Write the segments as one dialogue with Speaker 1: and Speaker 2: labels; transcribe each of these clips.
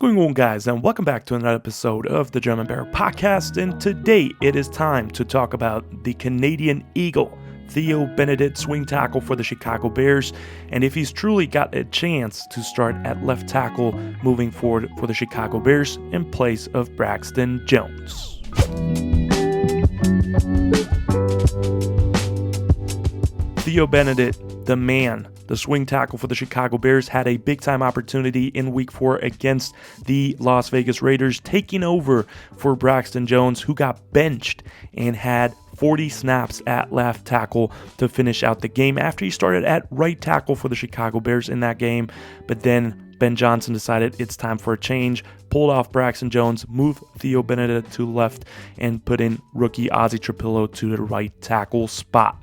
Speaker 1: going on, guys, and welcome back to another episode of the German Bear Podcast. And today it is time to talk about the Canadian Eagle, Theo Benedet, swing tackle for the Chicago Bears, and if he's truly got a chance to start at left tackle moving forward for the Chicago Bears in place of Braxton Jones. Theo Benedet, the man, the swing tackle for the Chicago Bears, had a big-time opportunity in Week 4 against the Las Vegas Raiders, taking over for Braxton Jones, who got benched and had 40 snaps at left tackle to finish out the game after he started at right tackle for the Chicago Bears in that game. But then Ben Johnson decided it's time for a change, pulled off Braxton Jones, moved Theo Benedet to left, and put in rookie Ozzie Trapillo to the right tackle spot.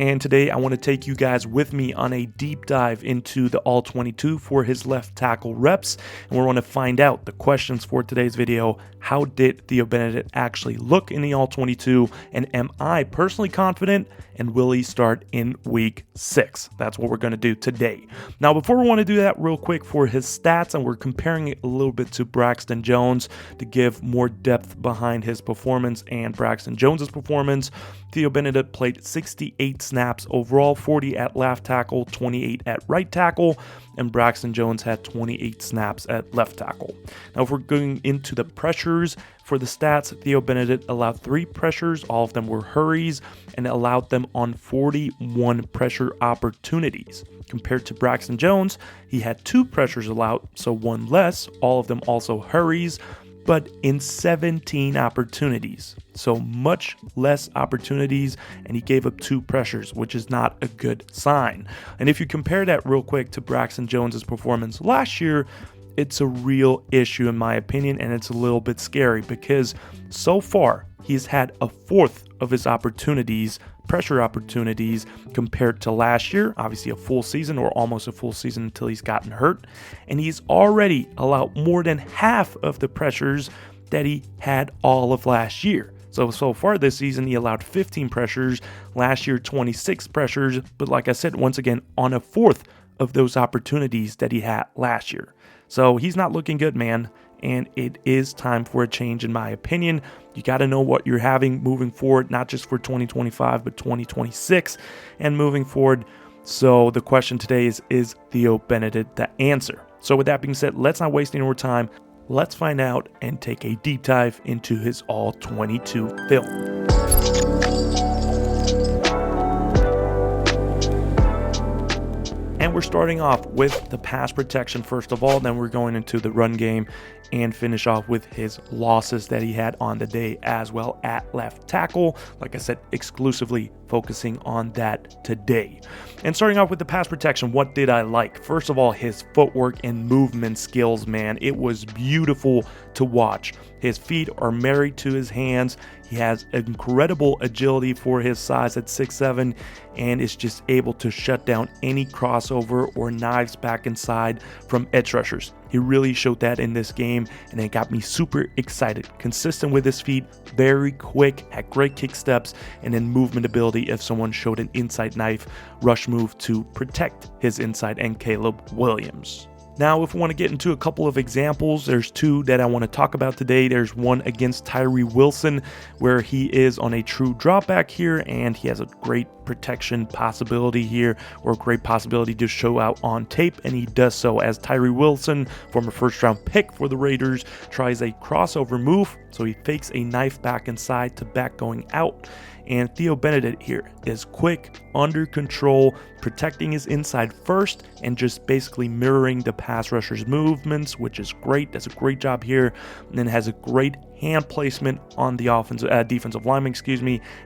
Speaker 1: And today I want to take you guys with me on a deep dive into the All-22 for his left tackle reps. And we're going to find out the questions for today's video. How did Theo Benedet actually look in the All-22? And am I personally confident? And will he start in Week 6? That's what we're going to do today. Now, before we want to do that real quick for his stats, and we're comparing it a little bit to Braxton Jones to give more depth behind his performance and Braxton Jones's performance. Theo Benedet played 68 snaps overall, 40 at left tackle, 28 at right tackle, and Braxton Jones had 28 snaps at left tackle. Now, if we're going into the pressures for the stats, Theo Benedet allowed 3 pressures, all of them were hurries, and allowed them on 41 pressure opportunities. Compared to Braxton Jones, he had 2 pressures allowed, so 1 less, all of them also hurries, but in 17 opportunities. So much less opportunities, and he gave up 2 pressures, which is not a good sign. And if you compare that real quick to Braxton Jones's performance last year, it's a real issue in my opinion, and it's a little bit scary because so far he's had a fourth of his opportunities, pressure opportunities, compared to last year, obviously a full season or almost a full season until he's gotten hurt, and he's already allowed more than half of the pressures that he had all of last year. So far this season, he allowed 15 pressures, last year 26 pressures, but like I said, once again, on a fourth of those opportunities that he had last year. So he's not looking good, man, and it is time for a change in my opinion. You got to know what you're having moving forward, not just for 2025, but 2026 and moving forward. So the question today is Theo Benedet the answer? So with that being said, let's not waste any more time. Let's find out and take a deep dive into his All-22 film. And we're starting off with the pass protection first of all, then we're going into the run game and finish off with his losses that he had on the day as well at left tackle. Like I said, exclusively focusing on that today. And starting off with the pass protection, what did I like? First of all, his footwork and movement skills, man. It was beautiful to watch. His feet are married to his hands. He has incredible agility for his size at 6'7", and is just able to shut down any crossover or knives back inside from edge rushers. He really showed that in this game, and it got me super excited. Consistent with his feet, very quick, had great kick steps, and then movement ability if someone showed an inside knife rush move to protect his inside and Caleb Williams. Now, if we want to get into a couple of examples, there's 2 that I want to talk about today. There's one against Tyree Wilson, where he is on a true dropback here, and he has a great protection possibility here, or a great possibility to show out on tape, and he does so as Tyree Wilson, former first-round pick for the Raiders, tries a crossover move, so he fakes a knife back inside to back going out. And Theo Benedet here is quick, under control, protecting his inside first, and just basically mirroring the pass rusher's movements, which is great. Does a great job here, and then has a great hand placement on the defensive lineman,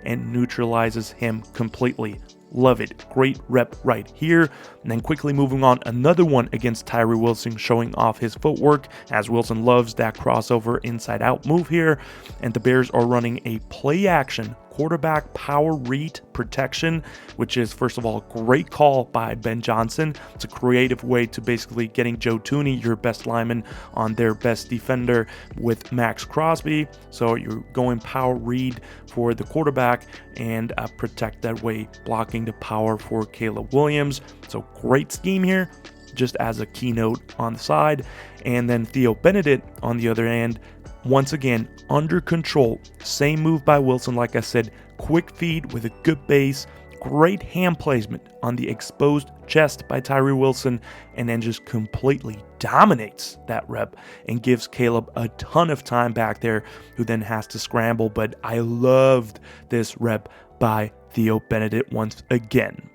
Speaker 1: and neutralizes him completely. Love it. Great rep right here. And then quickly moving on, another one against Tyree Wilson, showing off his footwork, as Wilson loves that crossover inside out move here. And the Bears are running a play action quarterback power read protection, which is, first of all, a great call by Ben Johnson. It's a creative way to basically getting Joe Thuney, your best lineman, on their best defender with Max Crosby. So you're going power read for the quarterback and protect that way, blocking the power for Caleb Williams. So great scheme here. just as a keynote on the side. And then Theo Benedet on the other end, once again, under control. Same move by Wilson, like I said, quick feed with a good base, great hand placement on the exposed chest by Tyree Wilson, and then just completely dominates that rep and gives Caleb a ton of time back there, who then has to scramble. But I loved this rep by Theo Benedet once again.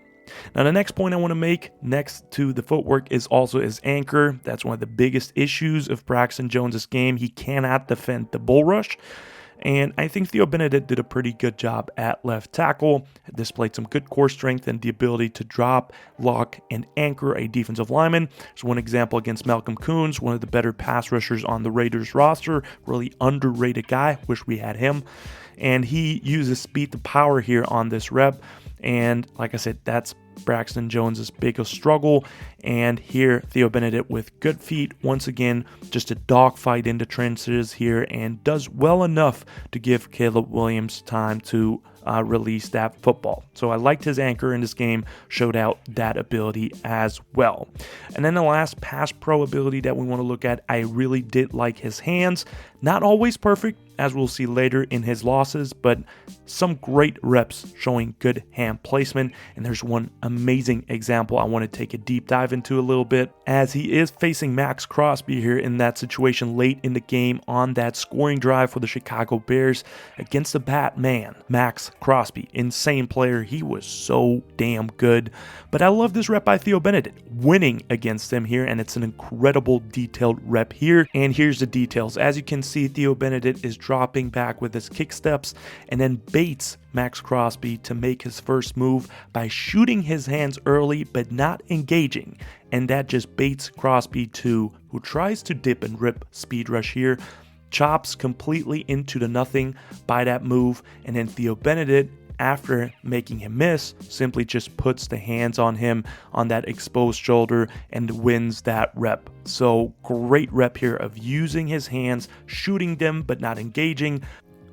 Speaker 1: Now, the next point I want to make next to the footwork is also his anchor. That's one of the biggest issues of Braxton Jones' game. He cannot defend the bull rush. And I think Theo Benedet did a pretty good job at left tackle, displayed some good core strength and the ability to drop, lock, and anchor a defensive lineman. There's one example against Malcolm Koonce, one of the better pass rushers on the Raiders roster, really underrated guy, wish we had him. And he uses speed to power here on this rep. And like I said, that's Braxton Jones' biggest struggle. And here, Theo Benedet with good feet, once again, just a dogfight in the trenches here, and does well enough to give Caleb Williams time to release that football. So I liked his anchor in this game, showed out that ability as well. And then the last pass pro ability that we want to look at, I really did like his hands. Not always perfect, as we'll see later in his losses, but some great reps showing good hand placement. And there's one amazing example I want to take a deep dive into a little bit, as he is facing Max Crosby here in that situation late in the game on that scoring drive for the Chicago Bears against the Batman, Max Crosby. Insane player. He was so damn good. But I love this rep by Theo Benedet, winning against him here, and it's an incredible detailed rep here. And here's the details. As you can see, Theo Benedet is dropping back with his kick steps and then baits Max Crosby to make his first move by shooting his hands early but not engaging. And that just baits Crosby too, who tries to dip and rip speed rush here, chops completely into the nothing by that move, and then Theo Benedet, after making him miss, simply just puts the hands on him on that exposed shoulder and wins that rep. So great rep here of using his hands, shooting them but not engaging.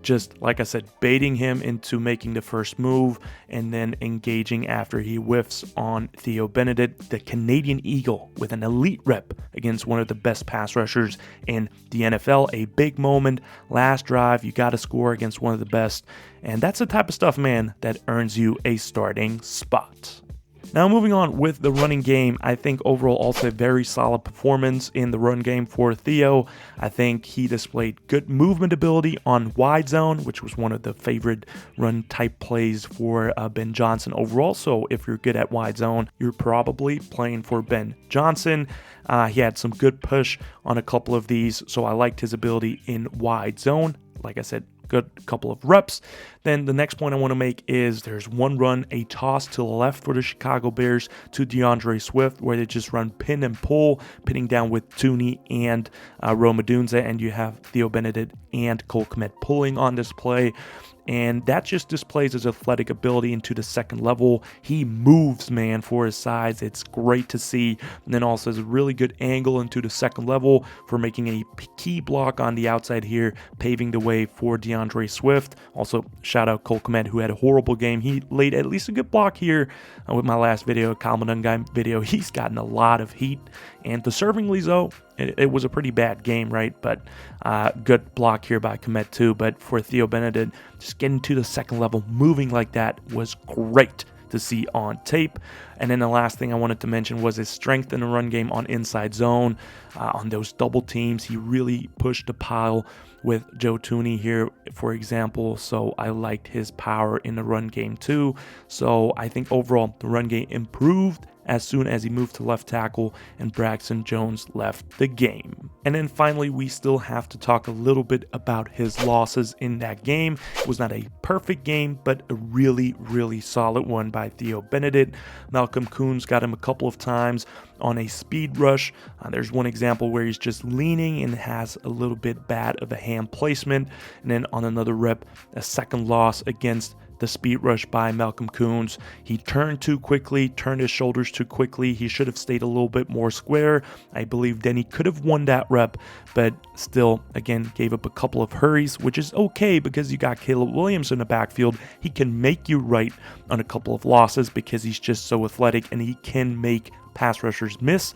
Speaker 1: Just like I said, baiting him into making the first move and then engaging after he whiffs on Theo Benedet, the Canadian Eagle, with an elite rep against one of the best pass rushers in the NFL. A big moment, last drive, you got to score against one of the best. And that's the type of stuff, man, that earns you a starting spot. Now, moving on with the running game, I think overall also a very solid performance in the run game for Theo. I think he displayed good movement ability on wide zone, which was one of the favorite run type plays for Ben Johnson overall. So if you're good at wide zone, you're probably playing for Ben Johnson. He had some good push on a couple of these, so I liked his ability in wide zone. Like I said, good couple of reps. Then the next point I want to make is there's one run, a toss to the left for the Chicago Bears to DeAndre Swift, where they just run pin and pull, pinning down with Tooney and Rome Odunze, and you have Theo Benedet and Cole Kmet pulling on this play. And that just displays his athletic ability into the second level. He moves, man, for his size. It's great to see. And then also has a really good angle into the second level for making a key block on the outside here, paving the way for DeAndre Swift. Also, shout out Cole Kmet, who had a horrible game. He laid at least a good block here with my last video, Kyle Madungai video. He's gotten a lot of heat. And deservingly so. It was a pretty bad game, right? But good block here by Kmet too. But for Theo Benedet, just getting to the second level, moving like that was great to see on tape. And then the last thing I wanted to mention was his strength in the run game on inside zone. On those double teams, he really pushed the pile with Joe Tooney here, for example. So I liked his power in the run game too. So I think overall the run game improved as soon as he moved to left tackle and Braxton Jones left the game. And then finally, we still have to talk a little bit about his losses in that game. It was not a perfect game, but a really, really solid one by Theo Benedet. Malcolm Koonce got him a couple of times on a speed rush. There's one example where he's just leaning and has a little bit bad of a hand placement. And then on another rep, a second loss against the speed rush by Malcolm Koonce. He turned too quickly, turned his shoulders too quickly. He should have stayed a little bit more square. I believe then he could have won that rep, but still, again, gave up a couple of hurries, which is okay because you got Caleb Williams in the backfield. He can make you right on a couple of losses because he's just so athletic and he can make pass rushers miss.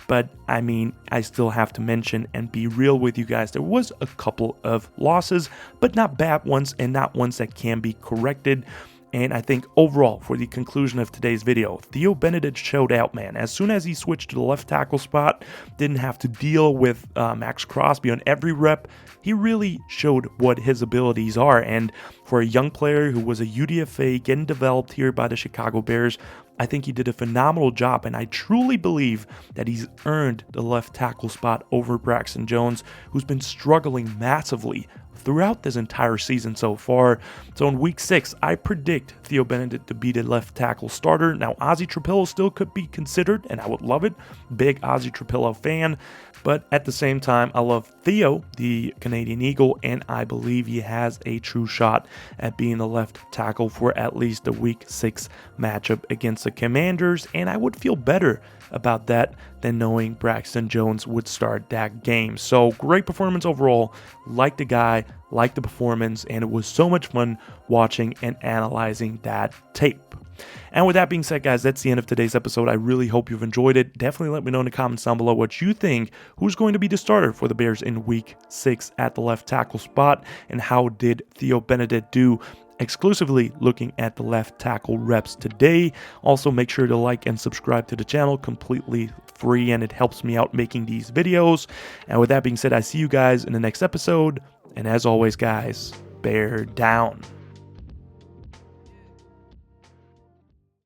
Speaker 1: But I mean, I still have to mention and be real with you guys. There was a couple of losses, but not bad ones and not ones that can be corrected. And I think overall, for the conclusion of today's video, Theo Benedet showed out, man. As soon as he switched to the left tackle spot, didn't have to deal with Max Crosby on every rep. He really showed what his abilities are. And for a young player who was a UDFA getting developed here by the Chicago Bears, I think he did a phenomenal job, and I truly believe that he's earned the left tackle spot over Braxton Jones, who's been struggling massively throughout this entire season so far. So in week 6, I predict Theo Benedet to be the left tackle starter. Now, Ozzy Trapillo still could be considered, and I would love it. Big Ozzy Trapillo fan. But at the same time, I love Theo, the Canadian Eagle, and I believe he has a true shot at being the left tackle for at least the week 6 matchup against the Commanders. And I would feel better about that than knowing Braxton Jones would start that game. So great performance overall. Like the guy, like the performance, and it was so much fun watching and analyzing that tape. And with that being said, guys, that's the end of today's episode. I really hope you've enjoyed it. Definitely let me know in the comments down below what you think. Who's going to be the starter for the Bears in week 6 at the left tackle spot? And how did Theo Benedet do? Exclusively looking at the left tackle reps today. Also, make sure to like and subscribe to the channel, completely free, and it helps me out making these videos. And with that being said, I see you guys in the next episode. And as always, guys, bear down.